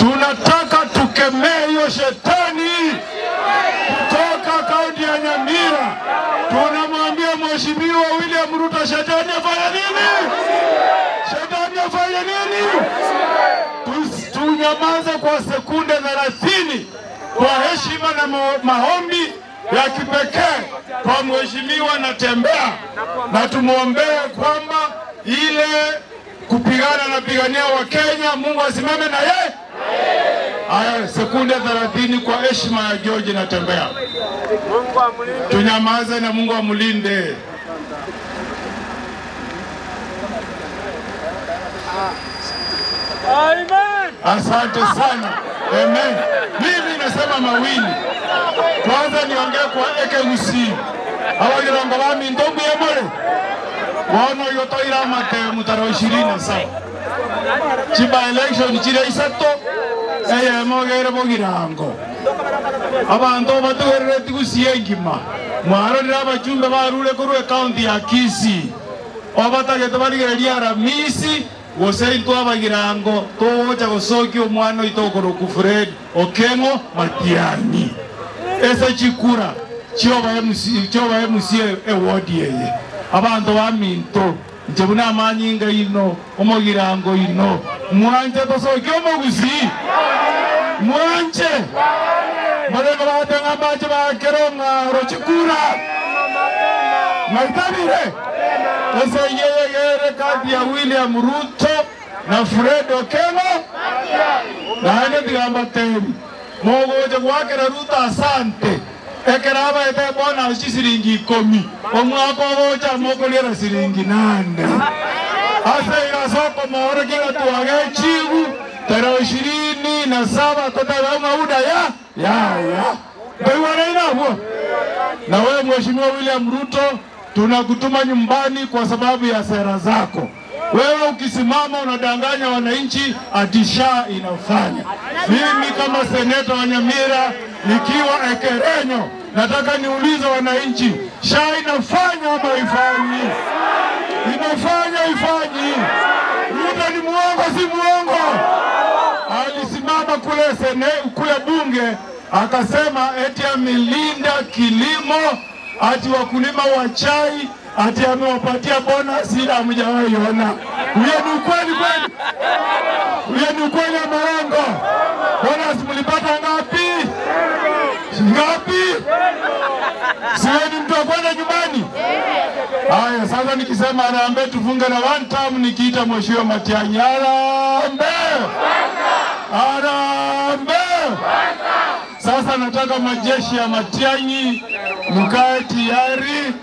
Tunataka tukemee hiyo shetani kutoka kaunti ya Nyamira. Tunamwambia Mheshimiwa William Ruto, shetani afanye nini? Shetani afanye nini? Tunyamaze kwa sekunde 30 kwa heshima na maombi ya kipekee kwa Mheshimiwa Natembeya, na tumuombee kwamba ile kupigana na pigania wa Kenya, Mungu asimame na yeye. Haya, sekunde 30 kwa heshima ya George Natembeya. Mungu amlinde. Tunyamaze na Mungu amlinde. Amen. Asante sana. Amen. Mimi nasema mawili. Kwanza niongee kwa Ekegusi. Abagirango bami ndombu ya mole. Wano yotoira mate mutaro 27. Chiba election chire isato. Eye mogere bogirango. Abantu batugerere tigusiengima. Mwaro nirabachumbe barure kurwe county ya Kisii. Obatagete barigereria Ramisi. Wosei twabagirango toja gosoki omwana itokoroku Fred Okengo Matiani. Esa chikura chioba MC award yeye. Abantu baminto njebuna amanyinga ino omogirango ino. Mwanje tosoki omogusi. Mwanje. Marengo batenga baje bakeronga rochikura. Maitabire. Esa yeye kati ya William Ruto na Fred Okengo na ndigamba temi mogoje gwakera Ruto asante ekeraba ete bona usisiringi 10 omwako goja mokolera siringi 8 asa irasoko more kinga tuage chigu tero 27 totaba mauda ya bewana huo. Na wewe Mheshimiwa William Ruto, tunakutuma nyumbani kwa sababu ya sera zako. Wewe ukisimama unadanganya wananchi ati SHA inafanya. Mimi kama seneta wa Nyamira nikiwa Ekerenyo nataka niulize wananchi, SHA inafanya ama haifanyi? Inafanya, ifanyi? Ruto ni muongo si muongo? Alisimama kule bunge akasema eti amelinda kilimo, ati wakulima wa chai, ati amewapatia bonus ila hamjawahi ona. Huyo ni ukweli kweli? Huyo ni ukweli ama uongo? Bonus mlipata ngapi? Ngapi? Siwe ni mtu akwenda nyumbani? Haya, sasa nikisema Harambee tufunge na one term, nikiita Mheshimiwa Matiang'i. Harambee! Harambee! Sasa nataka majeshi ya Matiang'i mkae tayari.